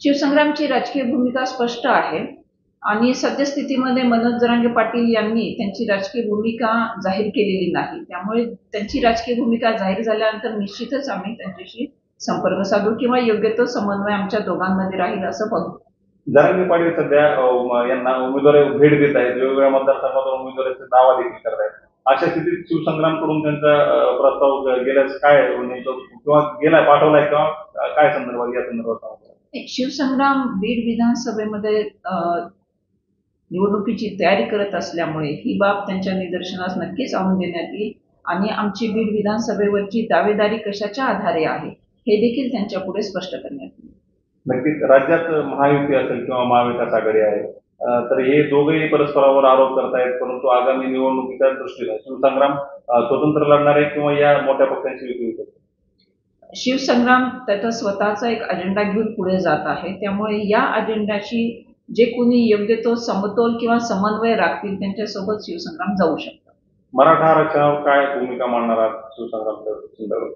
शिवसंग्रामची राजकीय भूमिका स्पष्ट आहे आणि सद्यस्थितीमध्ये मनोज जरांगे पाटील यांनी त्यांची राजकीय भूमिका जाहीर केलेली नाही. त्यामुळे त्यांची राजकीय भूमिका जाहीर झाल्यानंतर निश्चितच आम्ही त्यांच्याशी संपर्क साधू किंवा योग्य तो समन्वय आमच्या दोघांमध्ये राहील असं बघू. जरांगे पाटील सध्या यांना उमेदवारी भेट देत आहेत, वेगवेगळ्या मतदारसंघातून उमेदवाराचे दावा देखील करत आहेत. अशा स्थितीत शिवसंग्रामकडून त्यांचा प्रस्ताव गेल्यास काय किंवा गेलाय पाठवलाय किंवा काय संदर्भात या संदर्भात शिवसंग्राम बीड विधानसभेमध्ये निवडणुकीची तयारी करत असल्यामुळे ही बाब त्यांच्या निदर्शनास नक्कीच आणून देण्यात येईल आणि आमची बीड विधानसभेवरची दावेदारी कशाच्या आधारे आहे हे देखील त्यांच्या पुढे स्पष्ट करण्यात येईल. नक्कीच राज्यात महायुती असेल किंवा महाविकास आघाडी आहे, तर हे दोघेही परस्परावर आरोप करतायत, परंतु आगामी निवडणुकीच्या दृष्टीने शिवसंग्राम स्वतंत्र लढणारे किंवा या मोठ्या पक्षांची युती होऊ शकते. शिवसंग्राम त्याचा स्वतःचा एक अजेंडा घेऊन पुढे जात आहे. त्यामुळे या अजेंड्याशी जे कोणी योग्य तो समतोल किंवा समन्वय राखतील त्यांच्यासोबत शिवसंग्राम जाऊ शकतं. मराठा आरक्षणावर काय भूमिका मांडणार आहात शिवसंग्राम?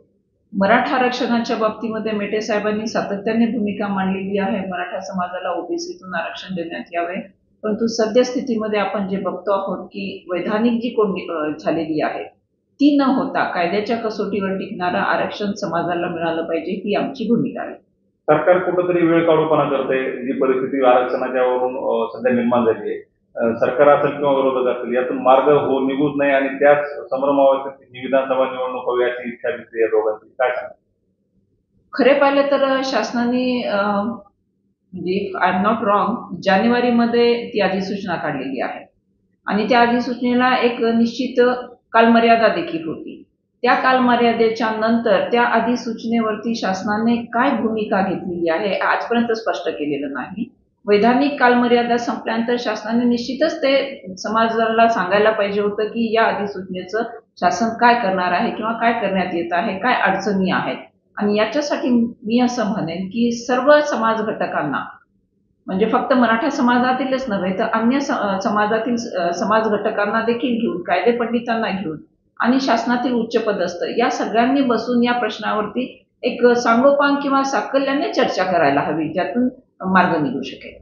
मराठा आरक्षणाच्या बाबतीमध्ये मेटे साहेबांनी सातत्याने भूमिका मांडलेली आहे. मराठा समाजाला ओबीसीतून आरक्षण देण्यात यावे, परंतु सद्यस्थितीमध्ये आपण जे बघतो आहोत की वैधानिक जी कोंडी झालेली आहे ती न होता कायद्याच्या कसोटीवर टिकणारं आरक्षण समाजाला मिळालं पाहिजे, ही आमची भूमिका आहे. सरकार कुठंतरी वेळ काढूपणा करते, जी परिस्थिती आरक्षणाच्यावरून सध्या निर्माण झाली आहे. सरकार असेल किंवा विरोधक असेल, यातून मार्ग निघूच नाही आणि त्याच संभ्रमावस्थेत विधानसभा निवडणूक होवी अशी इच्छा दिसते या दोघांची. काय सांगा? खरे पाहिलं तर शासनाने म्हणजे आय एम नॉट रॉंग जानेवारीमध्ये ती अधिसूचना काढलेली आहे आणि त्या अधिसूचनेला एक निश्चित कालमर्यादा देखील होती. त्या कालमर्यादेच्या नंतर त्या अधिसूचनेवरती शासनाने काय भूमिका घेतलेली आहे आजपर्यंत स्पष्ट केलेलं नाही. वैधानिक कालमर्यादा संपल्यानंतर शासनाने निश्चितच ते समाजाला सांगायला पाहिजे होतं की या अधिसूचनेचं शासन काय करणार आहे किंवा काय करण्यात येत आहे, काय अडचणी आहेत. आणि याच्यासाठी मी असं म्हणेन की सर्व समाज घटकांना म्हणजे फक्त मराठा समाजातीलच नव्हे तर अन्य समाजातील समाज घटकांना देखील घेऊन, कायदे पंडितांना घेऊन आणि शासनातील उच्चपदस्थ या सगळ्यांनी बसून या प्रश्नावरती एक सांगोपांग किंवा साकल्याने चर्चा करायला हवी, ज्यातून मार्ग निघू शकेल.